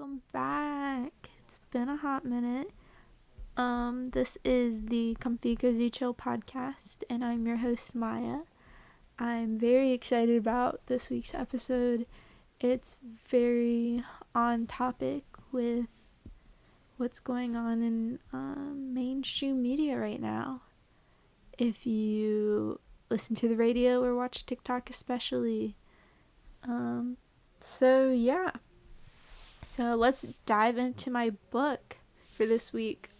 welcome back. It's been a hot minute. This is the Comfy Cozy Chill podcast, and I'm your host, Maya. I'm very excited about this week's episode. It's very on topic with what's going on in mainstream media right now. If you listen to the radio or watch TikTok especially. So let's dive into my book for this week.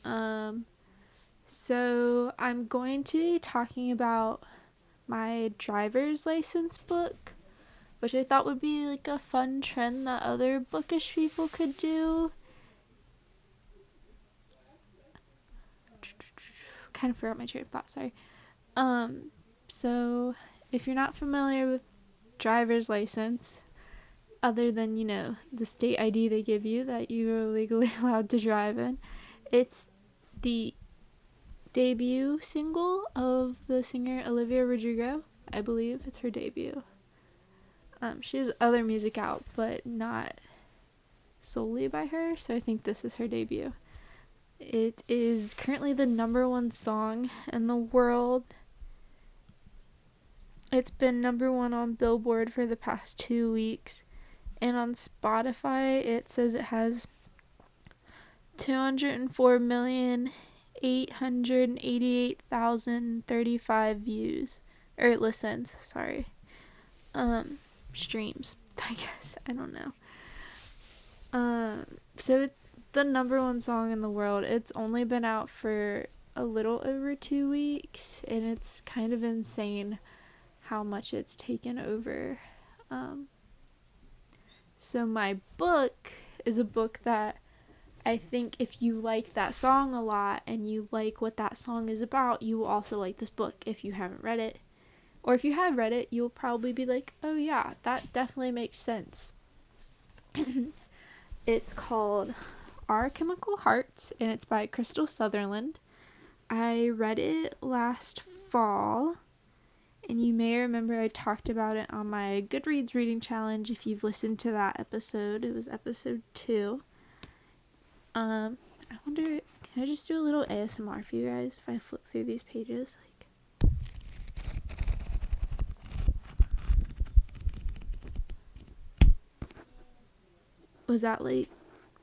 So I'm going to be talking about my driver's license book, which I thought would be like a fun trend that other bookish people could do. Kind of forgot my train of thought, sorry. So if you're not familiar with driver's license, other than, the state ID they give you that you're legally allowed to drive in, it's the debut single of the singer Olivia Rodrigo. I believe it's her debut. She has other music out, but not solely by her, so I think this is her debut. It is currently the number one song in the world. It's been number one on Billboard for the past 2 weeks. And on Spotify, it says it has 204,888,035 views. Or listens, sorry. Streams, I guess. I don't know. So it's the number one song in the world. It's only been out for a little over 2 weeks. And it's kind of insane how much it's taken over. So my book is a book that I think if you like that song a lot and you like what that song is about, you will also like this book if you haven't read it. Or if you have read it, you'll probably be like, oh yeah, that definitely makes sense. It's called Our Chemical Hearts, and it's by Crystal Sutherland. I read it last fall. And you may remember I talked about it on my Goodreads reading challenge. If you've listened to that episode, it was episode 2. I wonder, can I just do a little ASMR for you guys if I flip through these pages? Was that did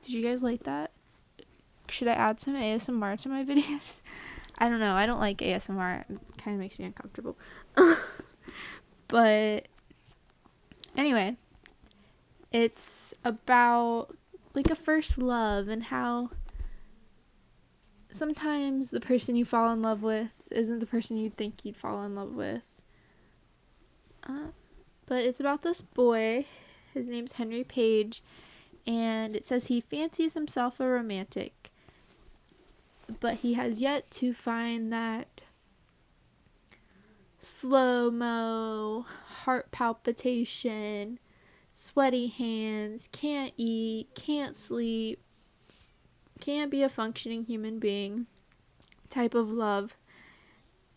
you guys like that? Should I add some ASMR to my videos? I don't know. I don't like ASMR. It kind of makes me uncomfortable. But anyway, it's about a first love and how sometimes the person you fall in love with isn't the person you'd think you'd fall in love with. But it's about this boy. His name's Henry Page, and it says he fancies himself a romantic, but he has yet to find that slow-mo, heart palpitation, sweaty hands, can't eat, can't sleep, can't be a functioning human being type of love.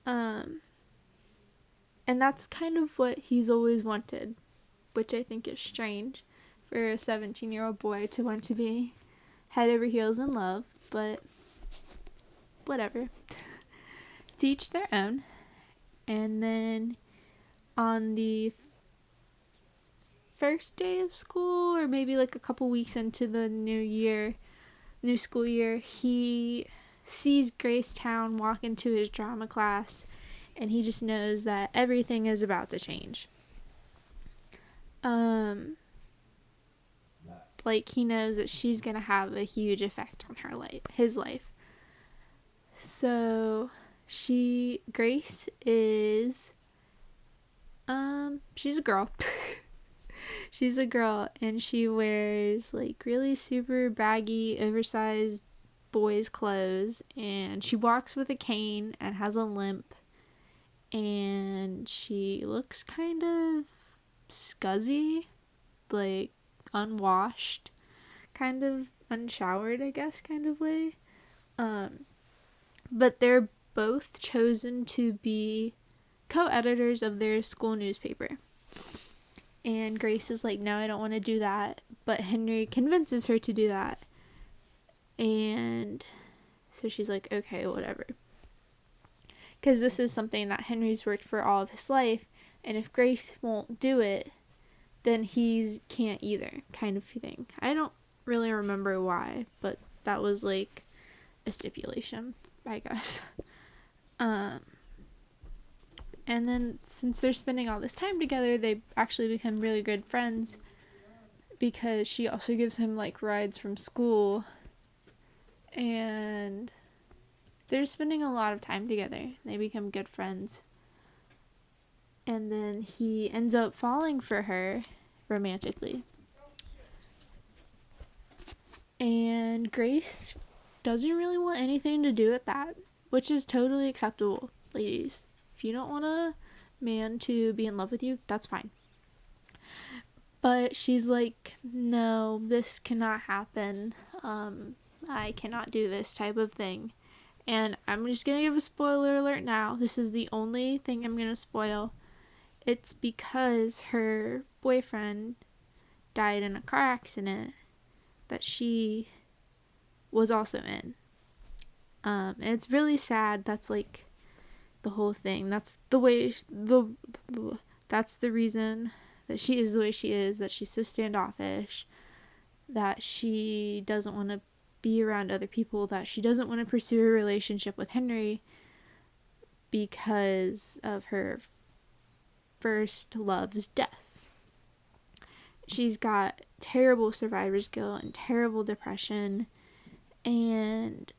And that's kind of what he's always wanted, which I think is strange for a 17-year-old boy to want to be head over heels in love, but whatever. To each their own. And then on the first day of school, or maybe a couple weeks into the new school year, he sees Gracetown walk into his drama class, and he just knows that everything is about to change. He knows that she's gonna have a huge effect on his life. So Grace is, she's a girl. She's a girl, and she wears really super baggy, oversized boys' clothes, and she walks with a cane and has a limp, and she looks kind of scuzzy, unwashed, kind of unshowered, I guess, kind of way. But they're both chosen to be co-editors of their school newspaper. And Grace is like, no, I don't want to do that. But Henry convinces her to do that. And so she's like, okay, whatever. Because this is something that Henry's worked for all of his life. And if Grace won't do it, then he can't either, kind of thing. I don't really remember why, but that was like a stipulation, I guess. And then since they're spending all this time together, they actually become really good friends, because she also gives him like rides from school, and they're spending a lot of time together. They become good friends. And then he ends up falling for her romantically. And Grace doesn't really want anything to do with that, which is totally acceptable, ladies. If you don't want a man to be in love with you, that's fine. But she's like, no, this cannot happen. I cannot do this type of thing. And I'm just going to give a spoiler alert now. This is the only thing I'm going to spoil. It's because her boyfriend died in a car accident that she was also in. And it's really sad. That's like the whole thing. That's the way, that's the reason that she is the way she is, that she's so standoffish, that she doesn't want to be around other people, that she doesn't want to pursue a relationship with Henry because of her first love's death. She's got terrible survivor's guilt and terrible depression, and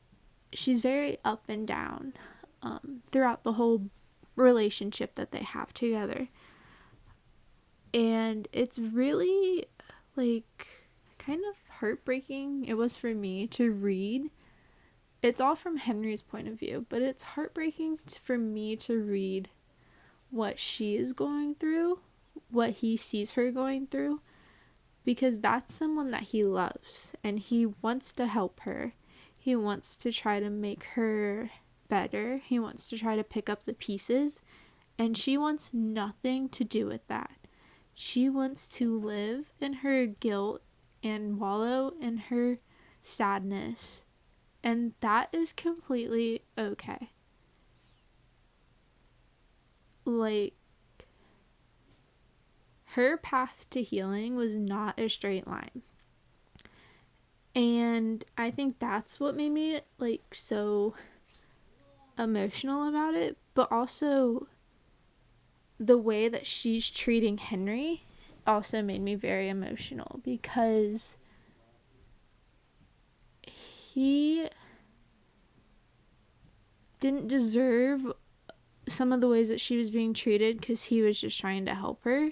she's very up and down throughout the whole relationship that they have together. And it's really like kind of heartbreaking, it was for me to read. It's all from Henry's point of view, but it's heartbreaking for me to read what she is going through, what he sees her going through, because that's someone that he loves and he wants to help her. He wants to try to make her better. He wants to try to pick up the pieces, and she wants nothing to do with that. She wants to live in her guilt and wallow in her sadness, and that is completely okay. Like, her path to healing was not a straight line. And I think that's what made me like so emotional about it, but also the way that she's treating Henry also made me very emotional, because he didn't deserve some of the ways that she was being treated, because he was just trying to help her,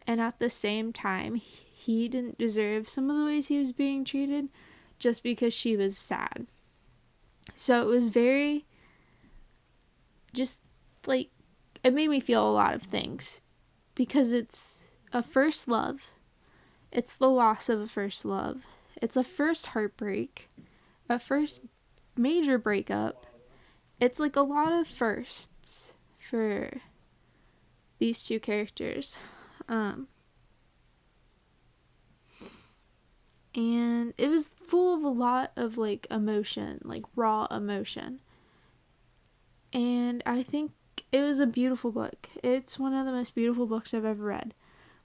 and at the same time he didn't deserve some of the ways he was being treated just because she was sad. So it was very just like, it made me feel a lot of things, because it's a first love, it's the loss of a first love, it's a first heartbreak, a first major breakup. It's like a lot of firsts for these two characters. And it was full of a lot of like emotion, like raw emotion. And I think it was a beautiful book. It's one of the most beautiful books I've ever read.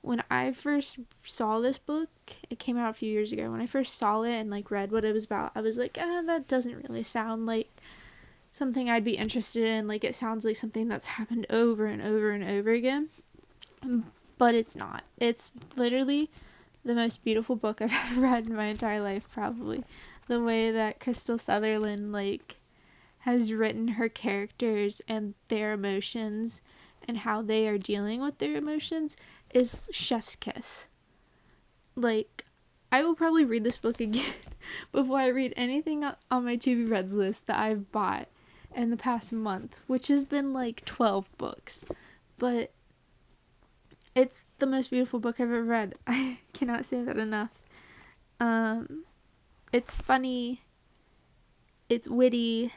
When I first saw this book, it came out a few years ago. When I first saw it and like read what it was about, I was like, that doesn't really sound like something I'd be interested in. Like, it sounds like something that's happened over and over and over again. But it's not. It's literally the most beautiful book I've ever read in my entire life, probably. The way that Crystal Sutherland like has written her characters and their emotions and how they are dealing with their emotions is chef's kiss. Like, I will probably read this book again before I read anything on my to be reads list that I've bought in the past month, which has been like 12 books. But it's the most beautiful book I've ever read. I cannot say that enough. It's funny, it's witty,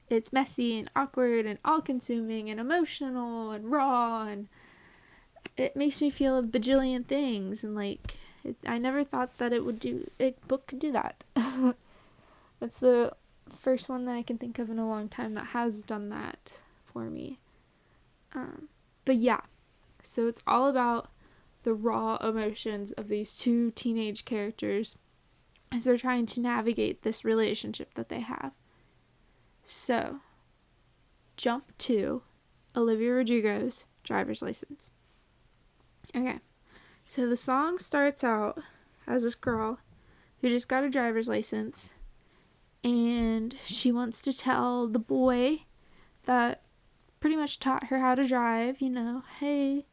it's messy and awkward and all-consuming and emotional and raw, and it makes me feel a bajillion things, and like I never thought that a book could do that. That's the first one that I can think of in a long time that has done that for me. But yeah, so it's all about the raw emotions of these two teenage characters as they're trying to navigate this relationship that they have. So, jump to Olivia Rodrigo's Driver's License. Okay, so the song starts out as this girl who just got a driver's license, and she wants to tell the boy that pretty much taught her how to drive, hey,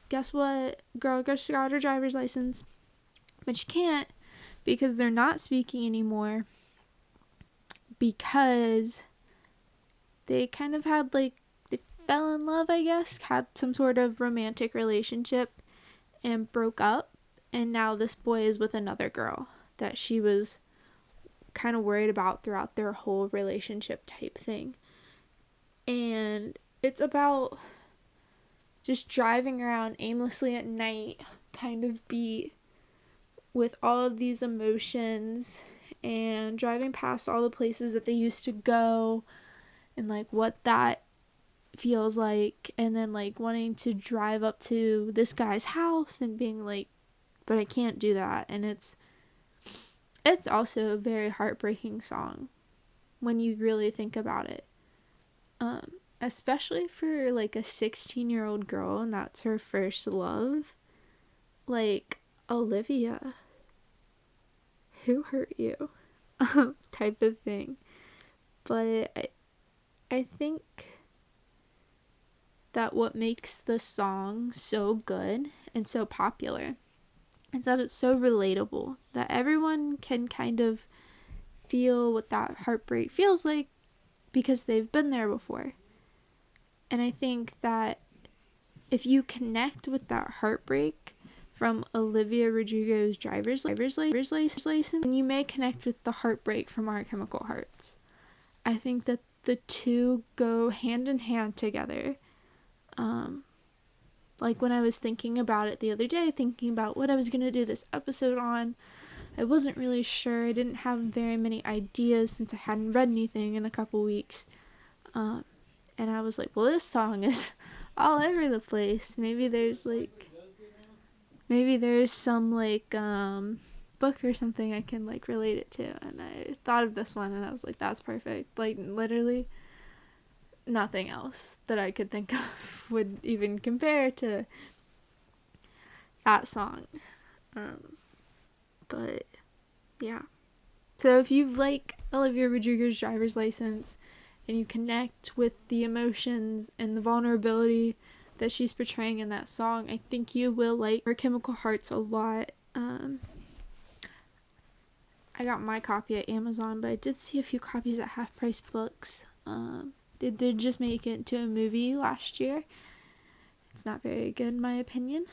guess what, girl just got her driver's license. But she can't, because they're not speaking anymore, because they kind of had, they fell in love, I guess, had some sort of romantic relationship and broke up, and now this boy is with another girl that she was kind of worried about throughout their whole relationship type thing. And it's about just driving around aimlessly at night, kind of beat with all of these emotions, and driving past all the places that they used to go, and like what that feels like, and then like wanting to drive up to this guy's house and being like, but I can't do that. And it's also a very heartbreaking song when you really think about it, especially for like a 16-year-old girl and that's her first love. Like, Olivia, who hurt you? Type of thing. But I think that what makes the song so good and so popular is that it's so relatable, that everyone can kind of feel what that heartbreak feels like because they've been there before. And I think that if you connect with that heartbreak from Olivia Rodrigo's driver's license, then you may connect with the heartbreak from Our Chemical Hearts. I think that the two go hand in hand together. Like when I was thinking about it the other day, thinking about what I was going to do this episode on, I wasn't really sure. I didn't have very many ideas since I hadn't read anything in a couple weeks. And I was like, well, this song is all over the place. Maybe there's some like book or something I can like relate it to. And I thought of this one and I was like, that's perfect. Like literally nothing else that I could think of would even compare to that song. But yeah. So if you like Olivia Rodrigo's Driver's License and you connect with the emotions and the vulnerability that she's portraying in that song, I think you will like Our Chemical Hearts a lot. I got my copy at Amazon, but I did see a few copies at Half Price Books. They did just make it into a movie last year. It's not very good in my opinion.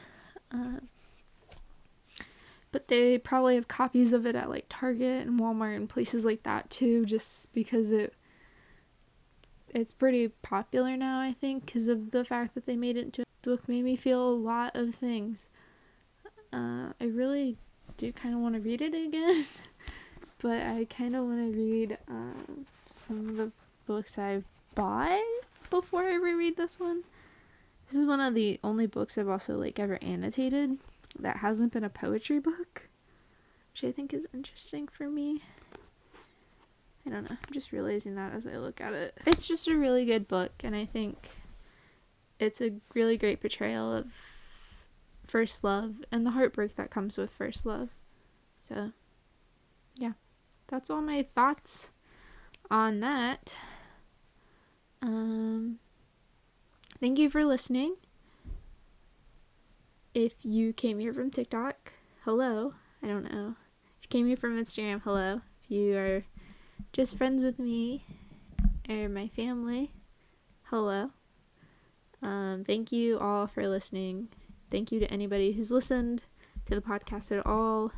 But they probably have copies of it at like Target and Walmart and places like that too, just because it's pretty popular now, I think, because of the fact that they made it into a book. Made me feel a lot of things. I really do kind of want to read it again, but I kind of want to read some of the books I've bought before I reread this one. This is one of the only books I've also like ever annotated that hasn't been a poetry book, which I think is interesting for me. I don't know, I'm just realizing that as I look at it. It's just a really good book, and I think it's a really great portrayal of first love and the heartbreak that comes with first love. So yeah, that's all my thoughts on that. Thank you for listening. If you came here from TikTok, hello. I don't know. If you came here from Instagram, hello. If you are just friends with me or my family, hello. Thank you all for listening. Thank you to anybody who's listened to the podcast at all.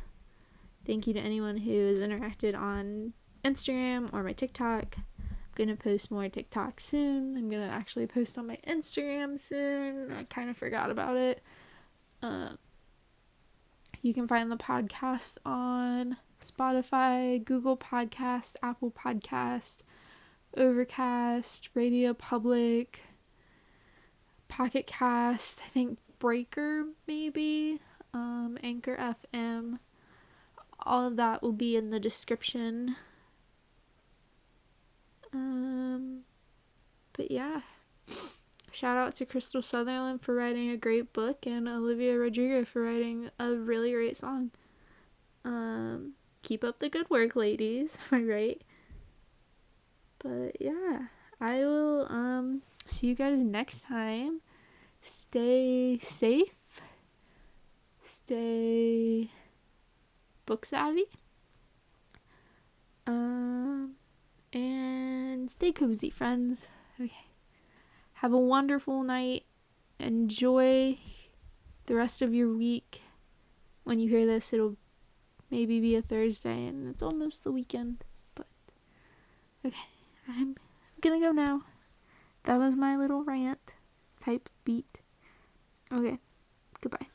Thank you to anyone who has interacted on Instagram or my TikTok. I'm gonna post more TikTok soon. I'm gonna actually post on my Instagram soon. I kind of forgot about it. You can find the podcast on Spotify, Google Podcasts, Apple Podcasts, Overcast, Radio Public, Pocket Cast, I think Breaker maybe, Anchor FM. All of that will be in the description. But yeah, shout out to Crystal Sutherland for writing a great book and Olivia Rodrigo for writing a really great song. Keep up the good work, ladies. Right? But yeah, I will see you guys next time. Stay safe. Stay book savvy. And stay cozy, friends. Okay. Have a wonderful night. Enjoy the rest of your week. When you hear this, it'll maybe be a Thursday and it's almost the weekend. But okay, I'm gonna go now. That was my little rant type beat. Okay, goodbye.